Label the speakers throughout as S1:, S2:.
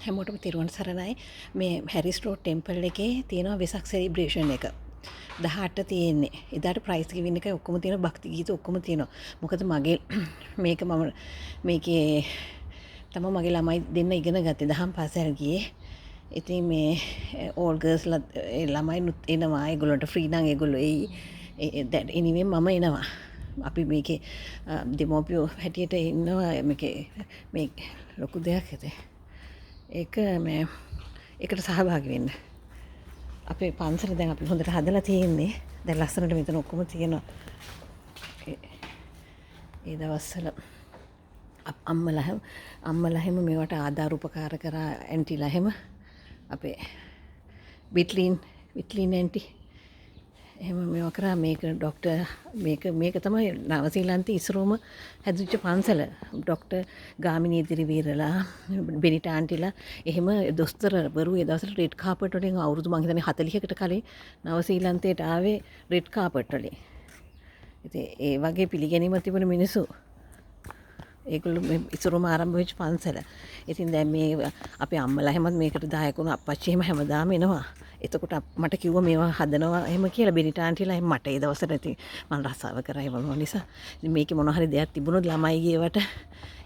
S1: හැමෝටම තිරුවන් සරණයි. මේ හැරිස් රෝඩ් ටෙම්පල් එකේ තියෙනවා වෙසක් සෙලිබ්‍රේෂන් එක. 18 තියෙන්නේ. එදාට ප්‍රයිස් ගිවින් එකයි ඔක්කොම තියෙනවා, භක්ති ගීත ඔක්කොම තියෙනවා. මොකද මගේ මේක මම මේකේ තමයි මගේ ළමයි දෙන්න ඉගෙන ගත්තේ. දහම් පාසල් ගියේ. ඉතින් මේ ඕල් ගර්ල්ස්ලා ළමයි එනවා. ඒගොල්ලන්ට ෆ්‍රී නම් ඒගොල්ලෝ එයි. දැන් එනිවේ මම එනවා. අපි මේකේ දෙමෝපියෝ හැටියට ඉන්නවා. මේ ලොකු දෙයක් ඇතේ. ඒක මේ එකට සහභාගි වෙන්න. අපේ පන්සල දැන් අපි හොඳට හදලා තියෙන්නේ. දැන් ලස්සනට මෙතන ඔක්කොම තියෙනවා. ඒ දවස්වල අම්මලා හැම මේවට ආධාර උපකාර කරා ඇන්ටිලා හැම අපේ විට්ලින් ඇන්ටි එහෙම මේවා කරා. මේක ඩොක්ටර් මේක තමයි නවසීලන්තේ ඉස්සරෝම හැදුච්ච පන්සල. ඩොක්ටර් ගාමිණී දිරිවීරලා බෙනිටා ආන්ටිලා එහෙම දොස්තරවරු ඒ දවස්වල රෙඩ් කාපට් වලින් අවුරුදු මං හිතන්නේ 40කට කලින් නවසීලන්තයට ආවේ රෙඩ් කාපට් වලින්. ඉතින් ඒ වගේ පිළිගැනීමක් තිබුණ මිනිස්සු ඒගොල්ලෝ මේ ඉස්සරෝම ආරම්භ වෙච්ච පන්සල. ඉතින් දැන් මේ අපේ අම්මලා හැමත් මේකට දායක වුණා. අප්පච්චි එහෙම හැමදාම එනවා. එතකොට මට කිව්වා මේවා හදනවා එහෙම කියලා බෙනිටා ආන්ටිලා. එහෙනම් මට ඒ දවස්වල ඉතින් මම රස්සාව කරා ඒ වගේ නිසා. ඉතින් මේකේ මොන හරි දෙයක් තිබුණොත් ළමයිගේ ඒවට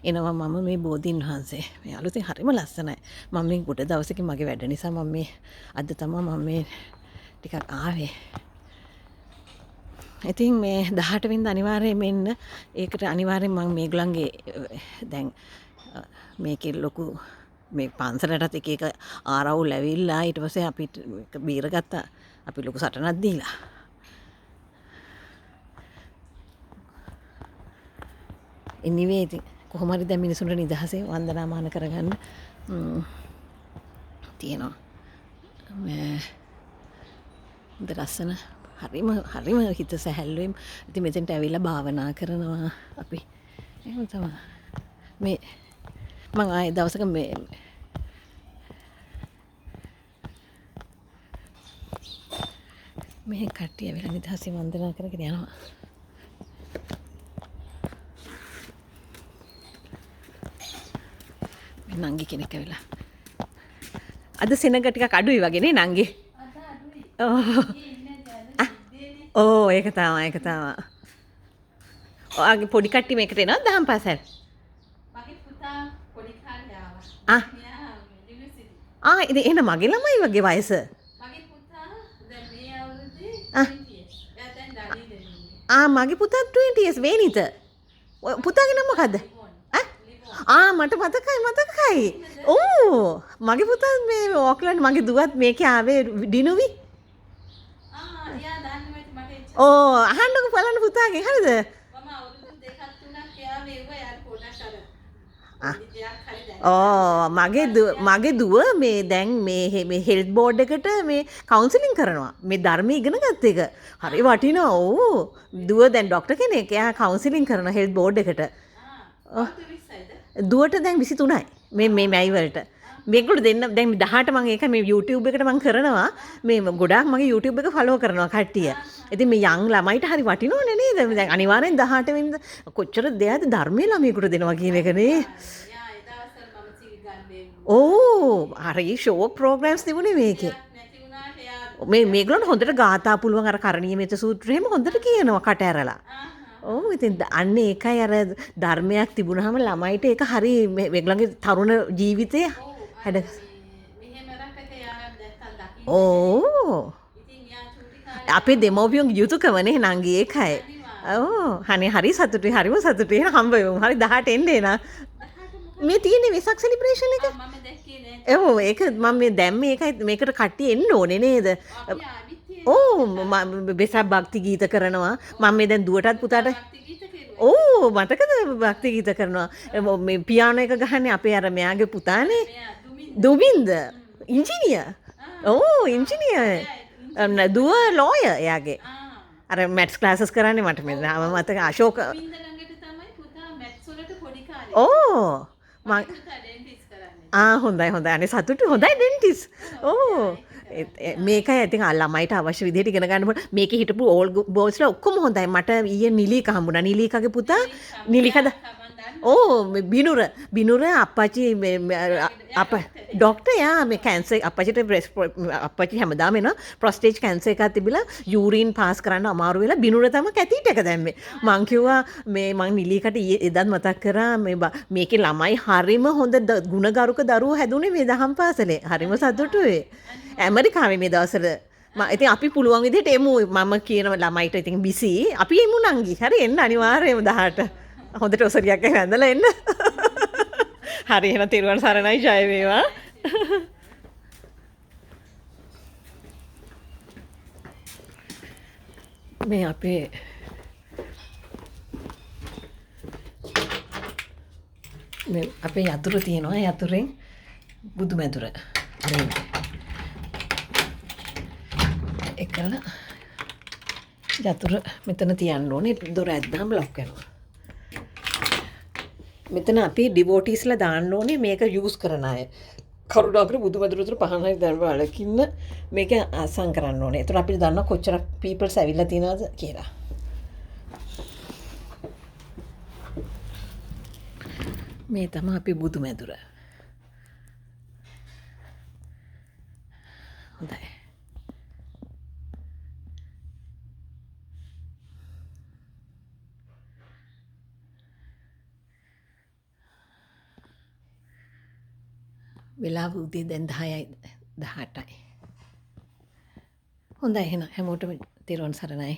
S1: එනවා. මම මේ බෝධීන් වහන්සේ මේ අලුතෙන් හරිම ලස්සනයි. මම මේ ගොඩ දවසකින් මගේ වැඩ නිසා මම මේ අද තමයි මම මේ ටිකක් ආවේ. ඉතින් මේ 18 වෙනිදා අනිවාර්යයෙන් මෙන්න. ඒකට අනිවාර්යෙන් මම මේගොල්ලන්ගේ දැන් මේකේ ලොකු මේ පන්සලටත් එක ආරවුල් ඇවිල්ලා ඊට පස්සේ අපිට බීරගත්තා. අපි ලොකු සටනක් දීලා. anyway ඉතින් කොහොම හරි දැන් මිනිසුන්ට නිදහසේ වන්දනාමාන කරගන්න තියෙනවා. මේ හොඳ ලස්සන හරිම හිත සැහැල්ලුවෙන් ඉතින් මෙතෙන්ට ඇවිල්ලා භාවනා කරනවා අපි. එහෙම තමයි. මේ මං ආයේ දවසක මේ කට්ටිය ඇවිල්ලා නිදහසේ වන්දනා කරගෙන යනවා. මේ නංගි කෙනෙක් ඇවිල්ලා. අද සෙනග ටිකක් අඩුයි වගේ නේ නංගි. ඕ ඒක තමයි. ඔයාගේ පොඩි කට්ටිය මේකට එනවද දහම් පාසල්?
S2: මගේ පුතා පොඩි කාලේ ආවා.
S1: ඉතින් එහෙනම් මගේ ළමයි වගේ වයස.
S2: මගේ පුතා දැන් මේ අවුරුද්දේ 20. එයා දැන් දඩියද ඉන්නේ.
S1: මගේ පුතා 20 years වේනිත. පුතාගේ නම මොකද්ද? මට මතකයි. මගේ පුතා මේ ඕක්ලන්ඩ් මගේ දුවත් මේකේ ආවේ ඩිනුවි.
S2: එයා දන්නේ මට
S1: අහන්නකෝ බලන්න පුතාගේ හරිද?
S2: මම අවුරුදු 2ක් 3ක් එයා මෙව්වා යාර පොඩක් අර
S1: මගේ දුව මේ දැන් මේ හෙල්ත් බෝඩ් එකට මේ කවුන්සිලින් කරනවා. මේ ධර්මය ඉගෙන ගත්ත එක. හරි වටිනවා. දුව දැන් ඩොක්ටර් කෙනෙක්. එයා කවුන්සිලින් කරන හෙල්ත් බෝඩ් එකට. දුවට දැන් 23යි. මේ මැයි වලට. මේගොල්ලෝ දෙන්න දැන් 18 මම ඒක මේ YouTube එකට මම කරනවා. මේ ගොඩාක් මගේ YouTube එක ෆලෝ කරනවා කට්ටිය. ඉතින් මේ යං ළමයිට හරි වටිනවනේ නේද? දැන් අනිවාර්යෙන් 18 වෙනිදා කොච්චර දෙයක්ද ධර්මයේ ළමයෙකුට දෙනවා කියන එක නේ. හරි ෂෝක් ප්‍රෝග්‍රෑම්ස් තිබුණේ මේකේ. මේගොල්ලෝ හොඳට ගාථා පුළුවන් අර කරණීය මෙත සූත්‍රය එහෙම හොඳට කියනවා කට ඇරලා. ඉතින් අන්න ඒකයි අර ධර්මයක් තිබුණාම ළමයිට ඒක හරි මේගොල්ලන්ගේ තරුණ ජීවිතේ හැඩ. අපේ දෙමෝපියන්ගේ යුතුයකමනේ නංගි ඒකයි. හරි සතුටුයි හරිම සතුටුයි. එහෙනම් හම්බ වෙමු. හරි 18 එන්න එන. මේ තියෙන්නේ වෙසක් සෙලිබ්‍රේෂන් එක.
S2: මම දැක්කේ නෑ.
S1: ඒක මම මේ දැන් මේකට කට්ටිය එන්න ඕනේ නේද? වෙසක් භක්ති ගීත කරනවා. මම මේ දැන් දුවටත් පුතාට මතකද භක්ති ගීත කරනවා. මේ පියානෝ එක ගහන්නේ අපේ අර මෙයාගේ පුතානේ. දුමින්ද ඉංජිනියර්. ඉංජිනියර්. දුව ලෝයර් එයාගේ. අර මැත්ස් ක්ලාසස් කරන්නේ මට මේ නම මතක අශෝක. හොඳයි අනේ සතුටු හොඳයි ඩෙන්ටිස්. මේකයි ඉතින් ළමයිට අවශ්‍ය විදිහට ඉගෙන ගන්න ඕන. මේකේ හිටපු ඕල් බෝයිස්ලා ඔක්කොම හොඳයි. මට ඊයේ නිලීක හම්බුණා. නිලීකගේ පුතා නිලීකද බිනුර අප්පච්චි අප ඩොක්ටර් යා මේ කැන්සර් අප්පච්චිට අප්පච්චි හැමදාම එනවා ප්‍රොස්ටේජ් කැන්සර් එකක් තිබිලා යූරින් පාස් කරන්න අමාරු වෙලා බිනුර තමයි කැතීට් එක දැම්මේ. මං කිව්වා මේ මං නිලියකට එදත් මතක් කරා මේකේ ළමයි හරිම හොඳ ගුණගරුක දරුවෝ හැදුනේ මේ දහම් පාසලේ. හරිම සතුටුයි. ඇමරිකාවේ මේ දවස්වල ඉතින් අපි පුළුවන් විදිහට එමු මම කියන ළමයිට ඉතින් බිසි අපි එමු නංගි. හරි එන්න අනිවාර්යයෙන්ම 18. හොඳට ඔසරියක් ඇඳලා එන්න. හරි එහෙනම් තිරුවන් සරණයි ජය වේවා. මේ අපේ යතුරු තියෙනවා යතුරෙන් බුදු මැදුර එකල යතුර මෙතන තියන්න ඕනේ දොර ඇද්දාම ලොක් වෙනවා. මෙතන අපි ඩිවෝටිස්ලා දාන්න ඕනේ මේක යූස් කරන අය. කරුණාකර බුදු මැදුර උතර පහනයි දැන් වලකින්න මේක අසං කරන්න ඕනේ. ඒතර අපි දන්නවා කොච්චර පීපල්ස් ඇවිල්ලා තියෙනවද කියලා. මේ තමයි අපි බුදු මැදුර. හොඳයි. වෙලාව උදේ දැන් 10යි 18යි. හොඳයි එහෙනම් හැමෝටම තෙරුවන් සරණයි.